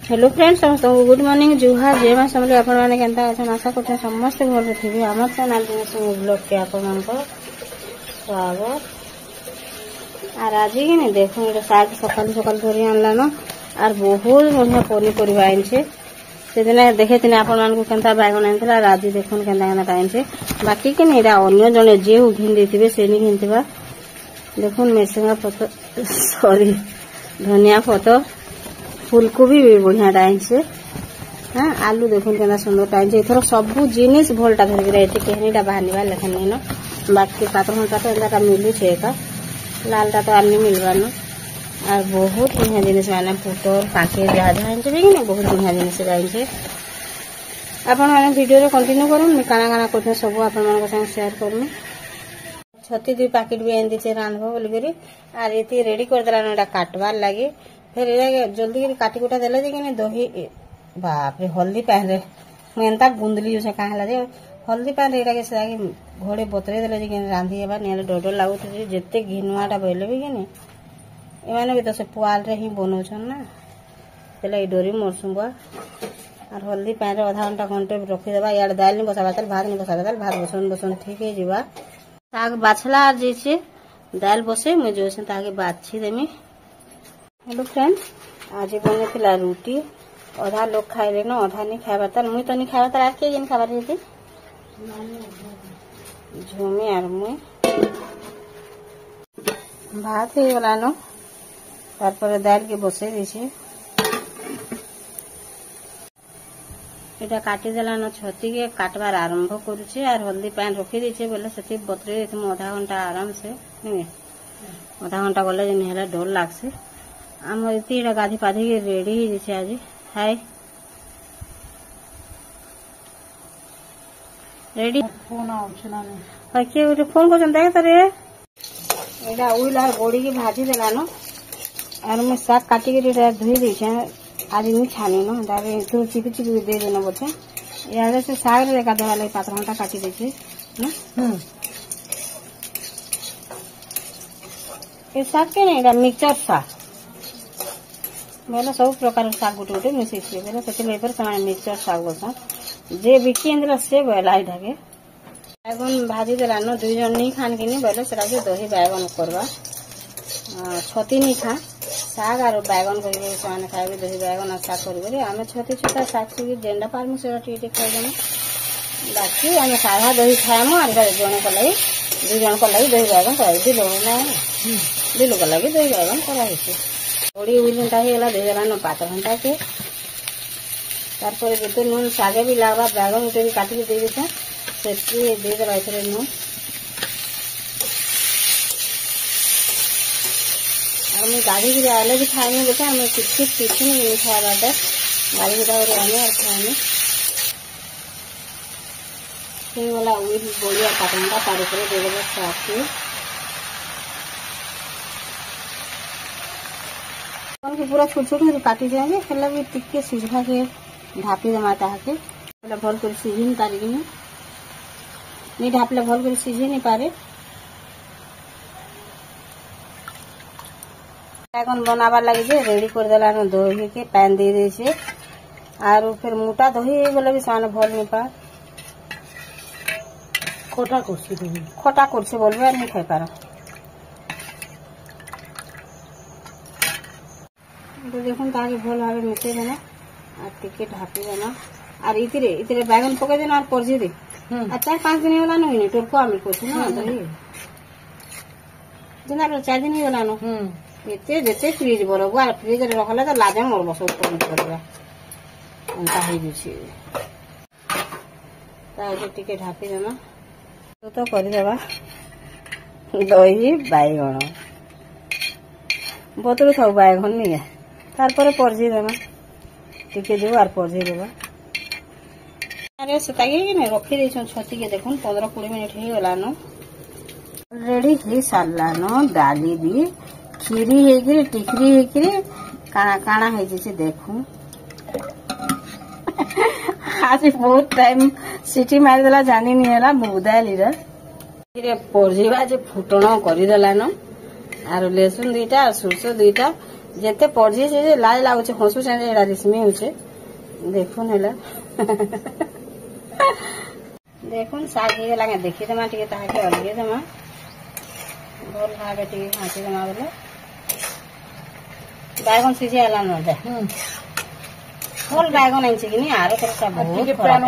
Hello friends, समस्त good morning जुहार जय मां समले आपण माने केनता अछन आशा करते समस्त घर थिबे। हमर चैनल दिनेश ब्लॉग के आपण मान को स्वागत। आर आज के ने देखो एटा साग सकाल सकाल धरि आनला न आर बहुत बढ़िया पनी परिबा आइन छे। से दिन देखे तिने आपण मान को केनता बैगन आनतला। आज देखोन केनता केनता टाइम छे बाकी के ने एटा अन्य जने जे घिन देथिबे से नि घिनतिबा। देखोन मेसिंगा पत्ता सॉरी धनिया पत्ता फूलकोबी भी बढ़िया टाइम से। हाँ आलू देखुन केना सुंदर टाइम से। एथर सबु जिनिस भलटा धरि रहते केहनीटा बाहनिबा लेखन न बाकी पात्र घंटा तो एंदा मिलू छे का लालटा तो आनी मिलबा न। और बहुत बढ़िया जिनिस माने पुटर पाके जा जा एंचे भी ने बहुत बढ़िया जिनिस गाइन छे। आपण माने वीडियो रे कंटिन्यू करन मैं काना काना करते सब आपण मान के संग शेयर करनु। छती दुई पैकेट भी एंदी छे रांधबो बोली करी आर एती रेडी कर देला नडा काटबार लागे। फिर जल्दी काटी कुटा देले जे कि दही बाप रे हल्दी पैन रे एंता गुंदली से कहा जे हल्दी पैन रे के से घोड़े बतरे देले जे कि रांधी हेबा नेले डडो लागुत जेते घिनुआटा बइले भी कि एमाने भी तो से पुआल रे ही बनौ छन ना तेला डोरी मोरसुबा और हल्दी पैन रे आधा घंटा घंटे रखी देबा। यार दाल नि बसाबा तल भात नि बसाबा तल भात बसन बसन ठीक है जीवा। साग बाछला आ जे छे दाल बसे मैं जो से ताके बाछी देमी। हेलो फ्रेंड्स, आज बने थिला रोटी आधा लोग खाइले न आधा नहीं खाइबा तर मुई तो नहीं खाइबा तर आज के जिन खाबार थी झुमी आर मुई भात हे गला न तारपर दाल के बसे दिछे एटा काटी देला न छती के काटबार आरंभ करूछे और हल्दी पान रखी दिछे बोले सती बतरे देथम आधा घंटा आराम से नहीं आधा घंटा गले जे हेला डर लागसे। आम इतना गाधी पाधी के रेडी ही आज हाय रेडी फोन आके फोन कर देख तो एटा उला गोड़ी की भाजी देला न और मैं साग काटी के धोई देछे आज नहीं छानी न दारे तो चिपी चिपी दे देना बोलते यार से साग रे का देवा लगे 5 घंटा काटी देछे न ए साग के नहीं मिक्सचर साग बोले सब प्रकार साग गोटे गोटे मिसई बोले से मिक्सचर साग बोलता जे बिकी इंद्र से बोला ढाके बैगन भाजी देला न 2 जन नहीं खान कि बोले से दही बैगन करवा छती नहीं खा साग और बैगन करके से खाए दही बैगन और साग कर आम छती छुटा साग सुगी जेंडा पार्म से टे खाइदेमु बाकी आम साधा दही खाएमु और जन को लगी 2 जन को लगी दही बैगन कर दिलो को लगी दही बैगन कराई थोड़ी 2 घंटा ही गला देला न 5 घंटा के तारपर जेते नून सागे भी लागबा बैगन उठे भी काटी दे देता सेठी दे देबा इथरे नून और मैं गाड़ी की आले भी खाने बेटा हमें कुछ नहीं खाया बाटा गाड़ी की और आने और खाने फिर वाला उई बोलिया काटूंगा तार ऊपर दे देबा साथी पूरा छोट छोट काटी जाएंगे फिर भी टिके सीझा के ढापी जमाता है भल कर सीझी नहीं पारे नहीं ढापले भल कर सीझी नहीं पारे। बैगन बनाबार लगे जे रेडी कर देला न दही के पैन दे दे छे और फिर मोटा दही बोले भी साने भल नहीं पा खोटा कुर्सी बोलबे नहीं खाई पारा तो देखो ताकि भल भाव मिसे देना और टिके ढापी देना और इतरे बैगन पके देना और परजी दे और 4-5 दिन होला न टोरको आमिल को ना दही जना 4 दिन होला न एते जेते फ्रिज बरबो और फ्रिज रे रखले तो लाजे मोर बस ऊपर करबा अंता हे दिछि ताजे टिके ढापी देना तो कर देबा दही बैगन बतरू थाउ बैगन नहीं है तारपर परजी देमा टिके देबा और परजी देबा अरे सतागे कि नहीं रखी देछन छती के देखुन 15-20 मिनट ही होला न रेडी ही सारला न डाली भी खीरी हेगिरी टिकरी हेगिरी काना काना है जैसे देखू आज बहुत टाइम सीटी मार देला जानी नहीं है बुदाली रे परजीवा जे फुटण कर देला न और लहसुन 2टा और सरसों 2टा जेते पढ़ी जे लाज लागुचे हसुचे एटा रेशमी होचे देखुन हेला देखुन साग हे गला देखि देमा टिके ताके अलगे देमा भल भाबे टिके घाटी देमा बोले बैगन सीझे आला न दे भल बैगन आइছে कि आरो करता बहुत खराब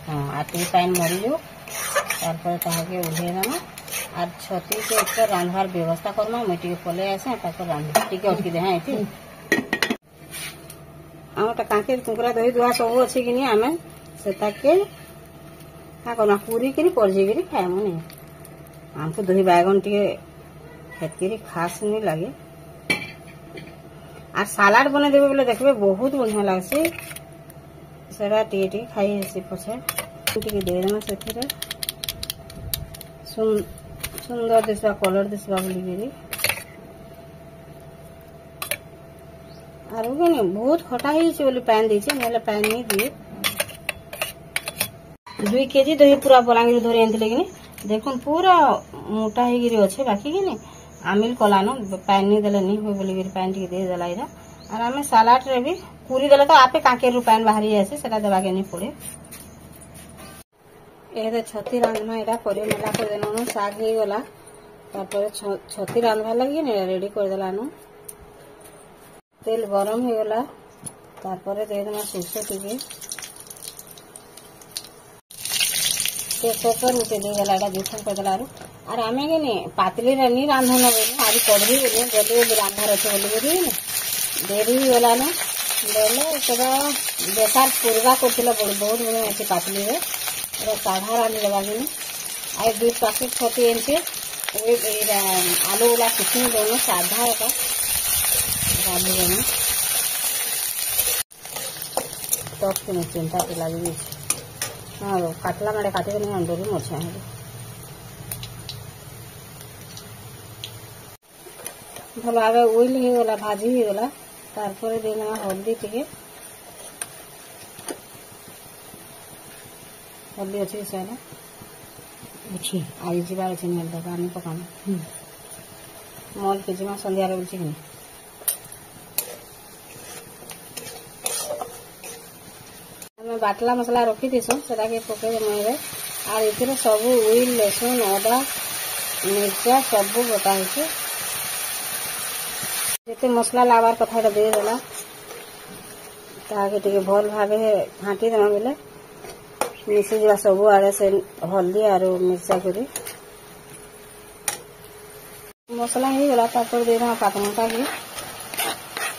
हां आटी पाइन मरी जो तारपर ताके उठे देमा और छती के ऊपर रांधवार व्यवस्था करमा मैं टिके पले आसे ताको रांध टिके अटकी दे हां इति आमटा कांके कुकरा दही दुआ सब अच्छी कि आमे से ताके हाँ करना पूरी करी पड़े करी खाएमु नहीं हमको दही बैगन टिके हेतकरी खास नहीं लगे और सालाड बना देवे बोले देखबे बहुत बढ़िया लागसे सेरा टिके टिके खाई हेसी पछे टिके दे देना सेथिरे सुंदर दिसवा कलर दिसवा बोली करी आरो के बहुत खटा ही बोली पैन दीचे नले पैन नहीं दिए 2 केजी दही पूरा बलांगीर धरी आनते कि देखुन पूरा मोटा होगी अच्छे बाकी कि आमिल कलान पैन नहीं देले नहीं हुए बोली पैन टी दे देला इरा और आम सालाड रे भी पूरी देले तो आपे कांकेर पैन बाहरी जाए सेटा देवाके नहीं पड़े ए छती रांधना एटा करे मेला कर देनो साग हे गला तापर छती रांधवा लगी ने रेडी कर देलानो तेल गरम हो गला तापर दे देना सरसों टिके तेजपत्ता उठे दे गला देखन कर देला और आमे के ने पातली रे नहीं रांधन बोले आज कढ़ी बोले जल्दी रांधार अच्छे बोली करी देरी गला ना बोले सेटा बेसार पूर्वा करथिला बहुत बढ़िया अच्छे पातली रे साधा रांधि देवा कि आई 2 पैकेट छती एमती आलू वाला किचन दोनों साधा का रांधि देना तब तो चिंता तो लगी हाँ काटला मारे काटे नहीं अंदर ही मरछा है भल आगे ऑयल हो गला भाजी हो गला तारपर देना हल्दी टिके हल्दी अच्छी से है अच्छी आई जीवार अच्छे नहीं हल्दी पानी पकाना मल के जीमा संध्या रे बुझी कि बाटला मसला रखी दीसु सेटा के पके मेरे और इथिरे सब ऑयल लहसुन अदा मिर्चा सब बटा है जिते मसला लावार कथा दे देला ताके टिके भल भाबे घाटी देना बेले मिसी जा सब आड़े से हल्दी और मिर्चा करी मसला ही गला तापर दे देना पातमटा की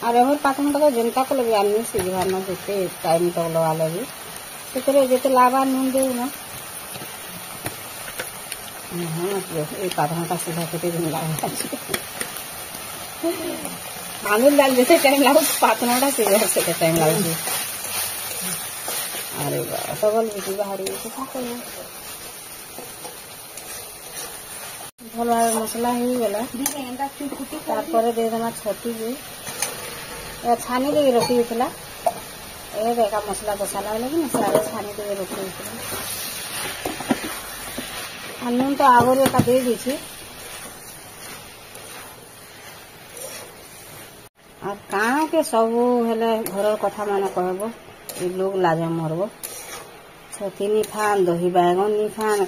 और एमर पातमटा को जनता को लगे आनी सीझार ना जिते टाइम तक लगा लगी से जिते लावा नून दे ना ये पातमटा सीधा केटे दिन लगा आमिल दाल जैसे टाइम लागो पातमटा सीधा से टाइम लगे अरे वाह सबल बिटी बाहरी भल भाव मसला हो गला तापर दे देना छती के छानी दे रखी होता ए देखा मसला बसाला लगे ना सारे छानी दे रखी होता नून तो आगर एका दे दी और कहाँ के सब हेले घर कथा मान कहब ये लोग लाज मरब छती नहीं खान दही बैगन नहीं खान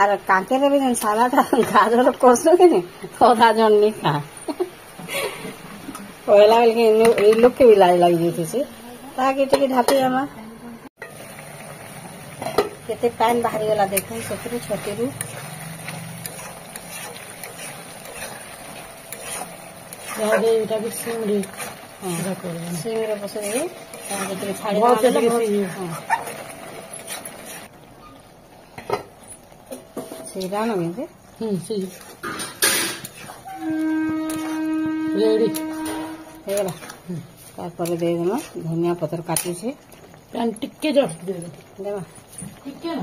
और कांकेर भी जन सालाड गाजर कसो कि अधा जन नहीं खा पहला बेल के ये लोग के भी लाज लगी थी ताकि टिके ढापी आमा केते पानी बाहरी गला देखो सतरू छतीरू एटा भी सिंगड़ी हां सिंगड़ी पसे दे ताके टिके छाड़ी बहुत सीधा ना बिंदे सी रेडी हेला तापर दे देना धनिया पत्र काटी से पैन टिक्के जस्ट दे देबा टिक्के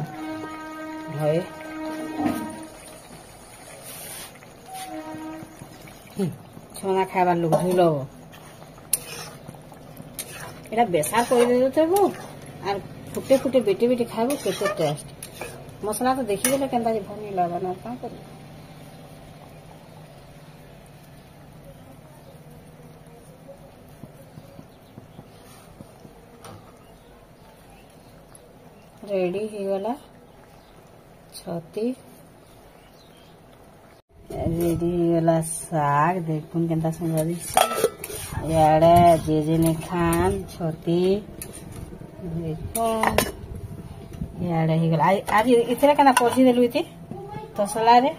हाय छोना खाइबार लोग धुल एटा बेसार कर देते वो और फुटे फुटे बेटी बेटी खाइबो केते टेस्ट मसला तो देखी गले केंता जे भनी लगा ना का कर। रेडी ହେଇଗଲା ଛତି रेडी ହେଇଗଲା ଶାଗ देखुन केनता सुंदर दिसছে याडे जेजेने खान छती देखुन याडे ହେଇଗଲା आज इतरे केना पढ़ी देलु इति तसला रे